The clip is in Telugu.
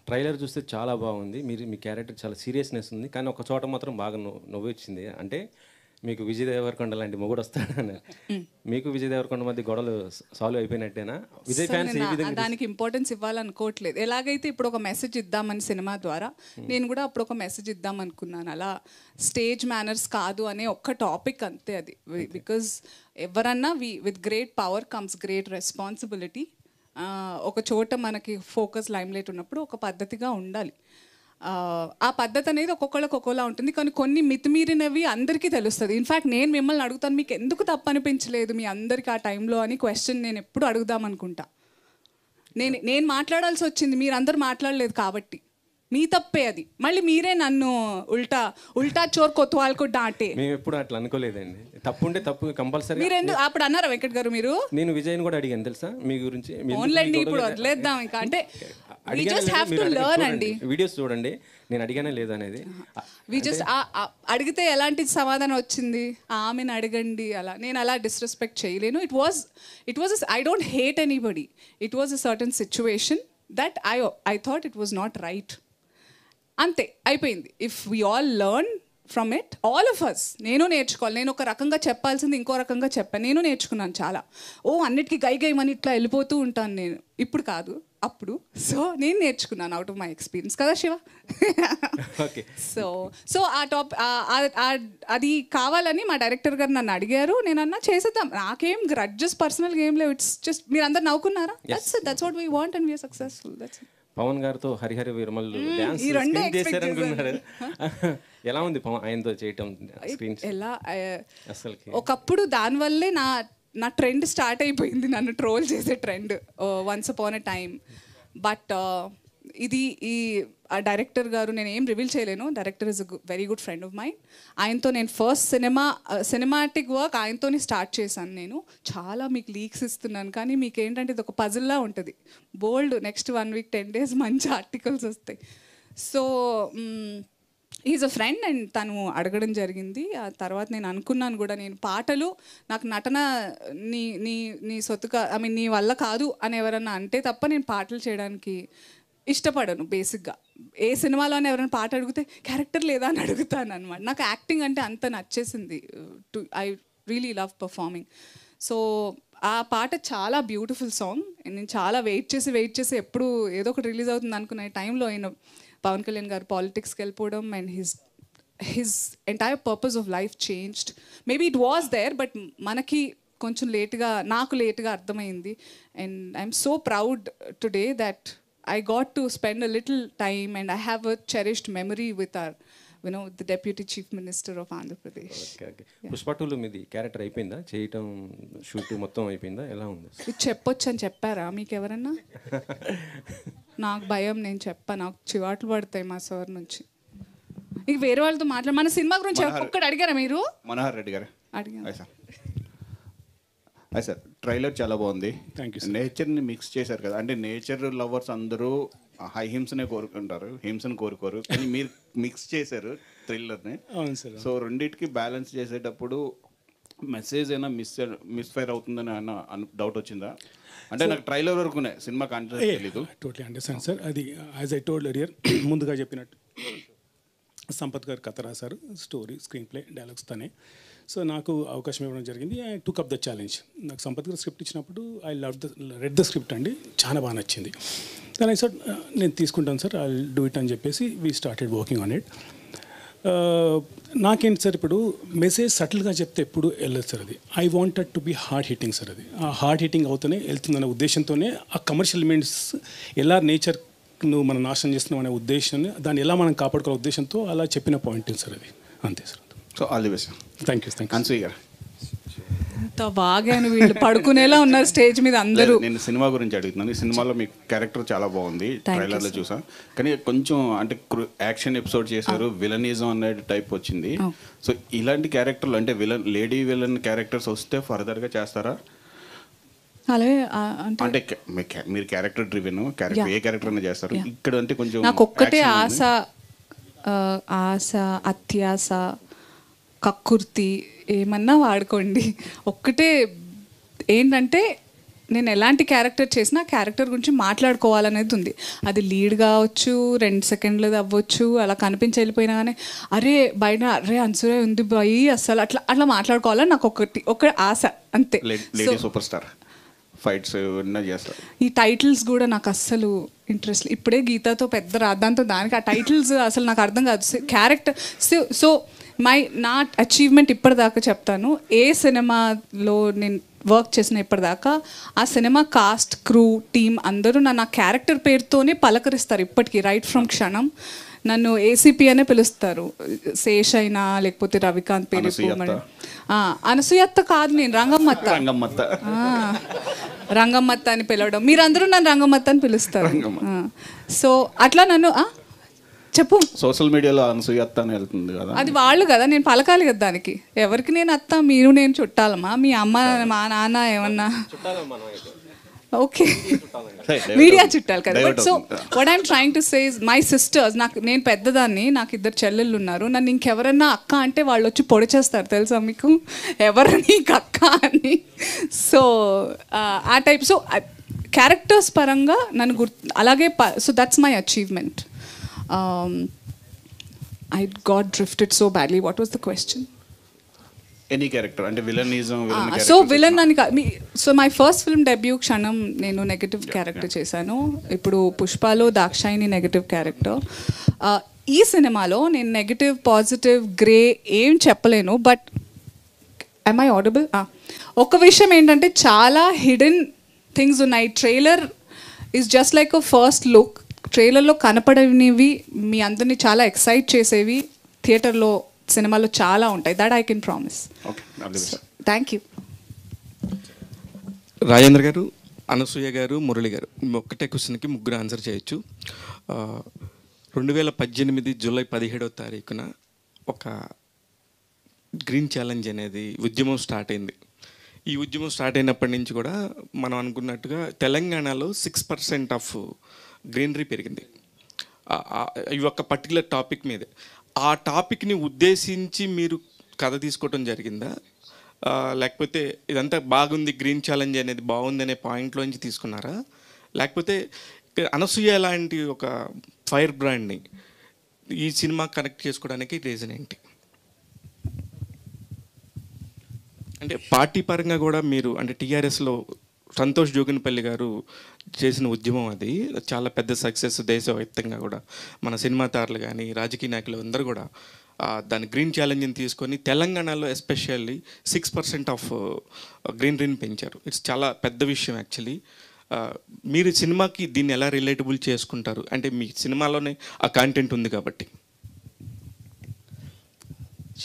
ట్రైలర్ చూస్తే చాలా బాగుంది. మీ క్యారెక్టర్ చాలా సీరియస్నెస్ ఉంది, కానీ ఒక చోట మాత్రం బాగా నవ్వు వచ్చింది. అంటే మీకు విజయ్ దేవరకొండ లాంటి మొగుడు వస్తాడని. మీకు విజయ్ దేవరకొండ మధ్య గొడవలు సాల్వ్ అయిపోయినట్టేనా? విజయ్ ఫ్యాన్స్ ఏ విధంగా దానికి ఇంపార్టెన్స్ ఇవ్వాలనుకోవట్లేదు. ఎలాగైతే ఇప్పుడు ఒక మెసేజ్ ఇద్దామని సినిమా ద్వారా నేను కూడా అప్పుడు ఒక మెసేజ్ ఇద్దాం అనుకున్నాను. అలా స్టేజ్ మేనర్స్ కాదు అనే ఒక్క టాపిక్ అంతే అది. బికాజ్ ఎవరన్నా with great power comes great responsibility. ఒక చోట మనకి ఫోకస్ లైమ్లైట్ ఉన్నప్పుడు ఒక పద్ధతిగా ఉండాలి. ఆ పద్ధతి అనేది ఒక్కొక్కళ్ళకి ఒక్కోలా ఉంటుంది, కానీ కొన్ని మితిమీరినవి అందరికీ తెలుస్తుంది. ఇన్ఫ్యాక్ట్ నేను మిమ్మల్ని అడుగుతాను, మీకు ఎందుకు తప్పు అనిపించలేదు మీ అందరికీ ఆ టైంలో అని క్వశ్చన్ నేను ఎప్పుడు అడుగుదాం అనుకుంటా. నేను మాట్లాడాల్సి వచ్చింది, మీరు అందరు మాట్లాడలేదు కాబట్టి మీ తప్పే అది. మళ్ళీ మీరే నన్ను ఉల్టా చోర్ కొత్వాల్కు డాంటే. మేము ఎప్పుడు అట్లా అనుకోలేదండి. తప్పు ఉంటే తప్పు కంపల్సరీ. మీరు ఎందుకు అప్పుడు అన్నారా వెంకట్ గారు? మీరు నేను విజయ్ని కూడా అడిగాను తెలుసా మీ గురించి. ఓన్లండి ఇప్పుడు వదిలేద్దాం ఇంకా. అంటే we just have to learn అండి. వీడియోస్ చూడండి, నేను అడిగానే లేదనేది. అడిగితే ఎలాంటి సమాధానం వచ్చింది? ఆమెను అడగండి అలా. నేను అలా డిస్రెస్పెక్ట్ చేయలేను. It was I don't hate anybody. It was a certain situation that I thought it was not right. అంతే, అయిపోయింది. If we all learn from it, all of us. నేను నేర్చుకోవాలి. నేను ఒక రకంగా చెప్పాల్సింది ఇంకో రకంగా చెప్పాను. నేను నేర్చుకున్నాను చాలా. అన్నిటికీ గైమని ఇట్లా వెళ్ళిపోతూ ఉంటాను నేను. ఇప్పుడు కాదు, అప్పుడు. సో నేను నేర్చుకున్నాను అవుట్ ఆఫ్ మై ఎక్స్పీరియన్స్ కదా శివ. సో అది కావాలని మా డైరెక్టర్ గారు నన్ను అడిగారు. నేను అన్నా చేసేద్దాం, నాకేం గ్రడ్జెస్ పర్సనల్గా ఏం లేవు. ఇట్స్ జస్ట్ మీరు అందరు నవ్వుకున్నారా? That's what we want and we are successful. That's it. Pawan గారితో హరిహర వీరమల్లు డాన్స్ చేశారనుకున్నారు. ఎలా ఉంది ఆయనతో చేయటం? ఎలా ఒకప్పుడు దానివల్లే నా ట్రెండ్ స్టార్ట్ అయిపోయింది, నన్ను ట్రోల్ చేసే trend once upon a time. But ఈ డైరెక్టర్ గారు, నేను ఏం రివీల్ చేయలేను. Director is a very good friend of mine. ఆయనతో నేను ఫస్ట్ సినిమాటిక్ వర్క్ ఆయనతోనే స్టార్ట్ చేశాను. నేను చాలా మీకు లీక్స్ ఇస్తున్నాను, కానీ మీకు ఏంటంటే ఇది ఒక పజిల్లా ఉంటుంది. బోల్డ్ నెక్స్ట్ 1 week 10 days మంచి ఆర్టికల్స్ వస్తాయి. So is a friend and తను అడగడం జరిగింది. ఆ తర్వాత నేను అనుకున్నాను కూడా, నేను పాటలు నాకు నటన నీ సొత్తుగా నీ వల్ల కాదు అని ఎవరన్నా అంటే తప్ప నేను పాటలు చేయడానికి ఇష్టపడను. బేసిక్గా ఏ సినిమాలోనే ఎవరైనా పాట అడిగితే క్యారెక్టర్ లేదా అని అడుగుతాను అనమాట. నాకు యాక్టింగ్ అంటే అంత నచ్చేసింది. I really love performing. So ఆ పాట చాలా బ్యూటిఫుల్ సాంగ్. నేను చాలా వెయిట్ చేసి ఎప్పుడు ఏదో ఒకటి రిలీజ్ అవుతుంది అనుకునే టైంలో ఆయన పవన్ కళ్యాణ్ గారు పాలిటిక్స్కి వెళ్ళిపోవడం and his entire purpose of life changed. Maybe it was there, but మనకి కొంచెం నాకు లేట్గా అర్థమైంది. And I'm so proud today that I got to spend a little time and I have a cherished memory with the Deputy Chief Minister of Andhra Pradesh. Okay. Pushpa 2 మీది క్యారెక్టర్ అయిపోయిందా? చేయటం షూట్ మొత్తం అయిపోయిందా? ఎలా ఉంది? ఇది చెప్పొచ్చు అని చెప్పారా మీకు ఎవరన్నా? నాకు భయం, నేను నాకు చివాట్లు పడతాయి మా సార్ నుంచి. ఇక వేరే వాళ్ళతో మన సినిమా గురించి ఒక్కటి అడిగారా మీరు? మనోహర్ రెడ్డి గారు అడిగారు. సార్ ట్రైలర్ చాలా బాగుంది. నేచర్ని మిక్స్ చేశారు కదా, అంటే నేచర్ లవర్స్ అందరూ హింసనే కోరుకుంటారు, హింసను కోరుకోరు, కానీ మీరు మిక్స్ చేశారు థ్రిల్లర్ని. సో రెండింటికి బ్యాలెన్స్ చేసేటప్పుడు మెసేజ్ అయినా మిస్ఫైర్ అవుతుందని డౌట్ వచ్చిందా? అంటే నాకు ట్రైలర్ వరకునే సినిమా కాన్సెప్ట్ తెలీదు. Totally understand sir. అది యాజ్ ఐ టోల్డ్ ఎర్లియర్, ముందుగా చెప్పినట్టు సంపత్ గారు కథ రాశారు, స్టోరీ, స్క్రీన్ ప్లే, డైలాగ్స్ తనే. సో నాకు అవకాశం ఇవ్వడం జరిగింది. I took up the challenge. నాకు సంపత్ గారు స్క్రిప్ట్ ఇచ్చినప్పుడు ఐ రెడ్ ద స్క్రిప్ట్ అండి, చాలా బాగా నచ్చింది. కానీ సార్ నేను తీసుకుంటాను సార్, ఐ డూ ఇట్ అని చెప్పేసి we started working on it. నాకేంటి సార్, ఇప్పుడు మెసేజ్ సటిల్గా చెప్తే ఎప్పుడు వెళ్ళదు సార్. అది I wanted to be hard hitting sir. అది ఆ హార్డ్ హిట్టింగ్ అవుతూనే వెళ్తుందనే ఉద్దేశంతోనే ఆ కమర్షియల్ ఎలిమెంట్స్ ఎలా నేచర్ను మనం నాశనం చేస్తున్నాం అనే ఉద్దేశాన్ని, దాన్ని ఎలా మనం కాపాడుకోవాలనే ఉద్దేశంతో అలా చెప్పిన పాయింట్ సార్ అది. అంతే sir. So all the best. Thank you. Anasuya గారు బాగా వీళ్ళు పడుకునేలా ఉన్నారు స్టేజ్ మీద అందరూ. నేను సినిమా గురించి అడుగుతున్నాను. ఈ సినిమాలో మీ క్యారెక్టర్ చాలా బాగుంది, ట్రైలర్లో చూసా. కానీ కొంచెం అంటే యాక్షన్ ఎపిసోడ్ చేశారు, విలనిజం అనే టైప్ వచ్చింది. సో ఇలాంటి క్యారెక్టర్లు అంటే లేడీ విలన్ క్యారెక్టర్స్ వస్తే ఫర్దర్గా చేస్తారా? అలాగే అంటే మీరు క్యారెక్టర్ డ్రివెన్ క్యారెక్టర్, ఏ క్యారెక్టర్ అయినా చేస్తారు. ఇక్కడ అంటే కొంచెం నాకు ఒక్కటే ఆశ, అత్యాస, కక్కుర్తి ఏమన్నా వాడుకోండి. ఒక్కటే ఏంటంటే నేను ఎలాంటి క్యారెక్టర్ చేసినా క్యారెక్టర్ గురించి మాట్లాడుకోవాలనేది ఉంది. అది లీడ్ కావచ్చు, 2 సెకండ్లు అవ్వచ్చు, అలా కనిపించి వెళ్ళిపోయినా కానీ అరే బయట అరే అనసూయ ఉంది బాయి అసలు అట్లా అట్లా మాట్లాడుకోవాలని నాకు ఒక ఆశ అంతే. లేడీ సూపర్ స్టార్ ఫైట్స్ చేస్తారు. ఈ టైటిల్స్ కూడా నాకు అస్సలు ఇంట్రెస్ట్. ఇప్పుడే గీతాతో పెద్ద రాద్దాంతో దానికి ఆ టైటిల్స్ అసలు నాకు అర్థం కాదు. క్యారెక్టర్ సో నా అచీవ్మెంట్ ఇప్పటిదాకా చెప్తాను, ఏ సినిమాలో నేను వర్క్ చేసిన ఇప్పటిదాకా ఆ సినిమా కాస్ట్, క్రూ, టీమ్ అందరూ నా క్యారెక్టర్ పేరుతోనే పలకరిస్తారు ఇప్పటికీ. రైట్ ఫ్రమ్ క్షణం నన్ను ఏసీపీ అనే పిలుస్తారు. శేష్ అయినా లేకపోతే రవికాంత్ పేరు అనసూయత్త కాదు, నేను రంగమ్మత్త అని పిలవడం, మీరందరూ నన్ను రంగమ్మత్త అని పిలుస్తారు. సో అట్లా నన్ను చెప్పు. సోషల్ మీడియాలో అనసూయత్త అని వెళ్తుంది కదా, అది వాళ్ళు కదా, నేను పలకాలి కదా దానికి. ఎవరికి నేను అత్త, మీరు నేను చుట్టాలమ్మా, మీ అమ్మ మా నాన్న ఏమన్నా ఓకే మీడియా చుట్టాలి కదా. But so what I'm trying to say is my sisters, నేను పెద్దదాన్ని, నాకు 2 చెల్లెళ్ళు ఉన్నారు. నన్ను ఇంకెవరన్నా అక్క అంటే వాళ్ళు వచ్చి పొడి చేస్తారు తెలుసా మీకు, ఎవరు నీకు అక్క అని. సో ఆ టైప్. సో క్యారెక్టర్స్ పరంగా నన్ను అలాగే. So that's my achievement. I got drifted so badly. What was the question? Any character అంటే విలనిజం. సో విలన్ అని so my first film debut క్షణం నేను నెగటివ్ క్యారెక్టర్ చేశాను. ఇప్పుడు పుష్పలో దాక్షాయిని నెగటివ్ క్యారెక్టర్. ఈ సినిమాలో నేను నెగటివ్, పాజిటివ్, గ్రే ఏం చెప్పలేను. But am I audible? ఒక విషయం ఏంటంటే చాలా హిడెన్ థింగ్స్ ఉన్నాయి. Trailer is just like a first look. ట్రైలర్లో కనపడనివి మీ అందరినీ చాలా ఎక్సైట్ చేసేవి థియేటర్లో, సినిమాలో చాలా ఉంటాయి. That I can promise. Thank you. Rajendra గారు, అనసూయ గారు, మురళి గారు, ఒక్కటే క్వశ్చన్కి 3 ఆన్సర్ చేయొచ్చు. 2018 జూలై 17వ తారీఖున ఒక గ్రీన్ ఛాలెంజ్ అనేది ఉద్యమం స్టార్ట్ అయింది. ఈ ఉద్యమం స్టార్ట్ అయినప్పటి నుంచి కూడా మనం అనుకున్నట్టుగా తెలంగాణలో 6% ఆఫ్ గ్రీనరీ పెరిగింది. ఈ ఒక పర్టికులర్ టాపిక్ మీదే. ఆ టాపిక్ని ఉద్దేశించి మీరు కథ తీసుకోవటం జరిగిందా, లేకపోతే ఇదంతా బాగుంది, గ్రీన్ ఛాలెంజ్ అనేది బాగుంది అనే పాయింట్లోంచి తీసుకున్నారా, లేకపోతే అనసూయ లాంటి ఒక ఫైర్ బ్రాండ్ని ఈ సినిమా కనెక్ట్ చేసుకోవడానికి రీజన్ ఏంటి? అంటే పార్టీ పరంగా కూడా మీరు అంటే టీఆర్ఎస్లో సంతోష్ జోగినపల్లి గారు చేసిన ఉద్యమం అది చాలా పెద్ద సక్సెస్. దేశవ్యాప్తంగా కూడా మన సినిమా తారలు కానీ రాజకీయ నాయకులు అందరూ కూడా దాని గ్రీన్ ఛాలెంజ్ని తీసుకొని తెలంగాణలో ఎస్పెషల్లీ 6% ఆఫ్ గ్రీనరీని పెంచారు. ఇట్స్ చాలా పెద్ద విషయం యాక్చువల్లీ. మీరు సినిమాకి దీన్ని ఎలా రిలేటబుల్ చేసుకుంటారు? అంటే మీ సినిమాలోనే ఆ కాంటెంట్ ఉంది కాబట్టి.